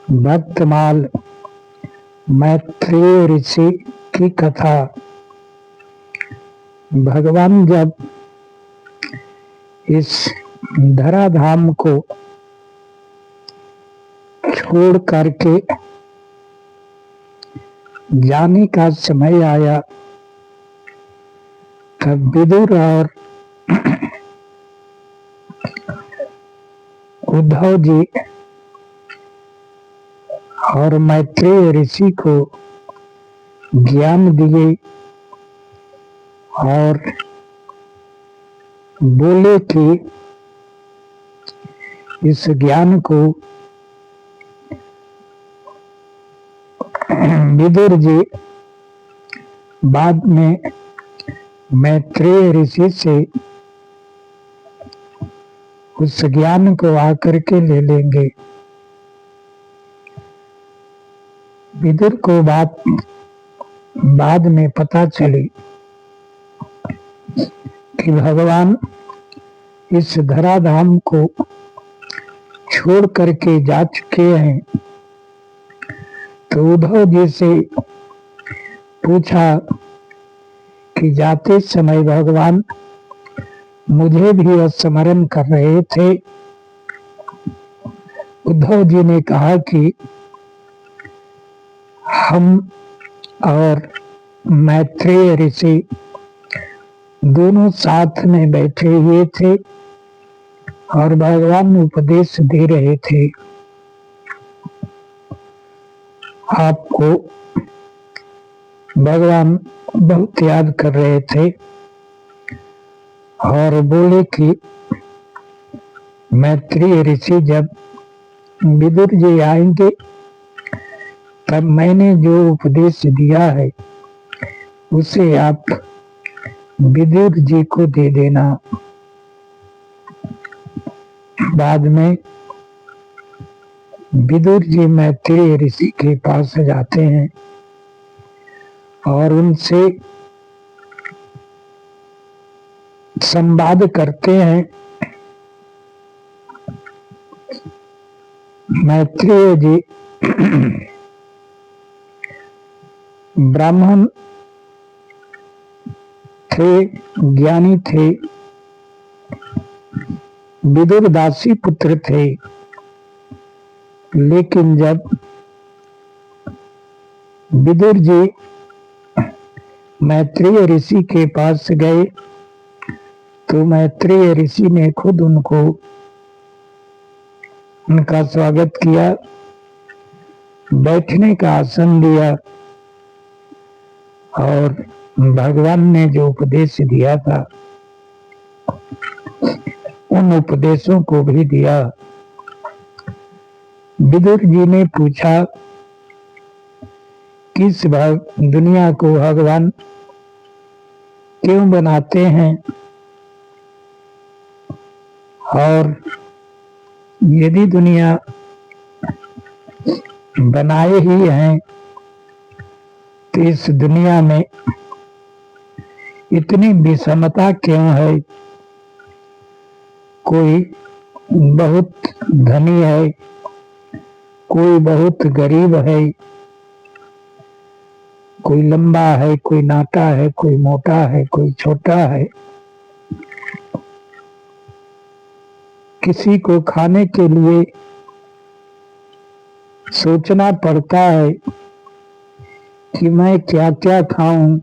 भक्तमाल मैत्रेय ऋषि की कथा। भगवान जब इस धराधाम को छोड़ करके जाने का समय आया, तब विदुर और उद्धव जी और मैत्रेय ऋषि को ज्ञान दिए और बोले कि इस ज्ञान को विदुर जी बाद में मैत्रेय ऋषि से उस ज्ञान को आकर के ले लेंगे। विदुर को बात बाद में पता चली कि भगवान इस धराधाम को छोड़ करके जा चुके हैं, तो उद्धव जी से पूछा कि जाते समय भगवान मुझे भी स्मरण कर रहे थे। उद्धव जी ने कहा कि हम और मैत्रेय ऋषि दोनों साथ में बैठे हुए थे और भगवान उपदेश दे रहे थे। आपको भगवान बहुत याद कर रहे थे और बोले कि मैत्रेय ऋषि जब विदुर जी आएंगे तब मैंने जो उपदेश दिया है उसे आप विदुर जी को दे देना। बाद में विदुर जी मैत्रेय ऋषि के पास जाते हैं और उनसे संवाद करते हैं। मैत्रेय जी ब्राह्मण थे, ज्ञानी थे, विदुर दासी पुत्र थे, लेकिन जब विदुर जी मैत्रेय ऋषि के पास गए तो मैत्रेय ऋषि ने खुद उनका स्वागत किया, बैठने का आसन दिया और भगवान ने जो उपदेश दिया था उन उपदेशों को भी दिया। विदुर जी ने पूछा किस दुनिया को भगवान क्यों बनाते हैं, और यदि दुनिया बनाए ही हैं तो इस दुनिया में इतनी विषमता क्यों है। कोई बहुत धनी है, कोई बहुत गरीब है, कोई लंबा है, कोई नाटा है, कोई मोटा है, कोई छोटा है। किसी को खाने के लिए सोचना पड़ता है कि मैं क्या क्या खाऊं,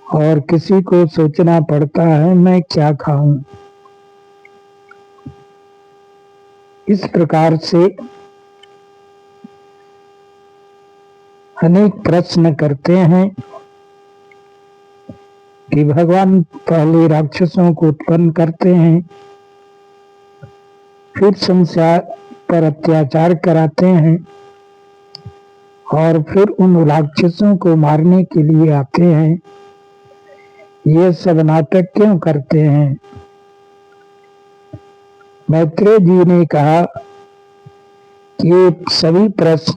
और किसी को सोचना पड़ता है मैं क्या खाऊं। इस प्रकार से अनेक प्रश्न करते हैं कि भगवान पहले राक्षसों को उत्पन्न करते हैं, फिर संसार पर अत्याचार कराते हैं और फिर उन राक्षसों को मारने के लिए आते हैं। ये सब नाटक क्यों करते हैं। मैत्रेय जी ने कहा कि ये सभी प्रश्न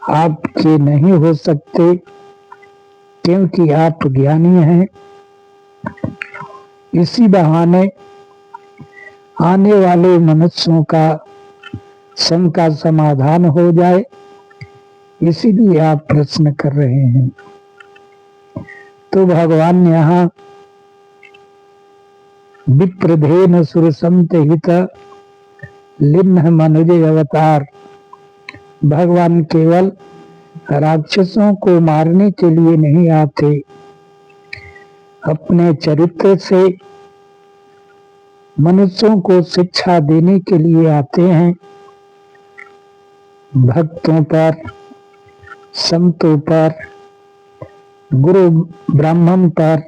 आपके नहीं हो सकते, क्योंकि आप ज्ञानी हैं। इसी बहाने आने वाले मनुष्यों का शंका समाधान हो जाए, इसीलिए आप प्रश्न कर रहे हैं। तो भगवान यहाँ विप्रधेन सुरसंत हित लिन्ह मनुज अवतार, भगवान केवल राक्षसों को मारने के लिए नहीं आते, अपने चरित्र से मनुष्यों को शिक्षा देने के लिए आते हैं। भक्तों पर, संतों पर, गुरु ब्राह्मण पर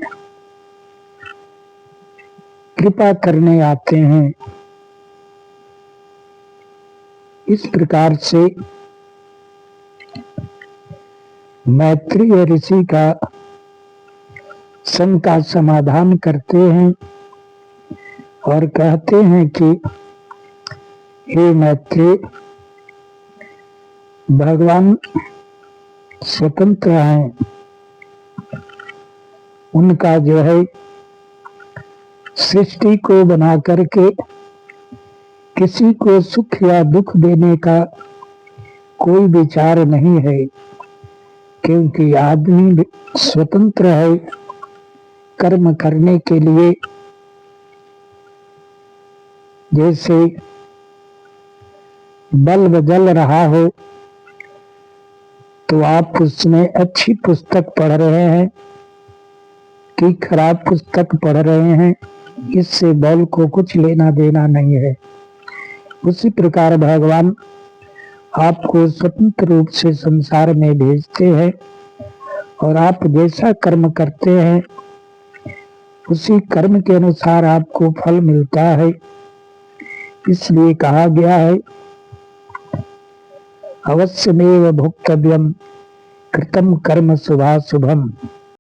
कृपा करने आते हैं। इस प्रकार से मैत्रेय ऋषि का शंका समाधान करते हैं और कहते हैं कि हे मैत्रेय, भगवान स्वतंत्र हैं, उनका जो है सृष्टि को बना करके किसी को सुख या दुख देने का कोई विचार नहीं है, क्योंकि आदमी स्वतंत्र है कर्म करने के लिए। जैसे बल्ब जल रहा हो तो आप उसमें अच्छी पुस्तक पढ़ रहे हैं कि खराब पुस्तक पढ़ रहे हैं, इससे बल्ब को कुछ लेना देना नहीं है। उसी प्रकार भगवान आपको स्वतंत्र रूप से संसार में भेजते हैं और आप जैसा कर्म करते हैं उसी कर्म के अनुसार आपको फल मिलता है। इसलिए कहा गया है अवश्यमेव भोक्तव्यम कृतम कर्म शुभाशुभम।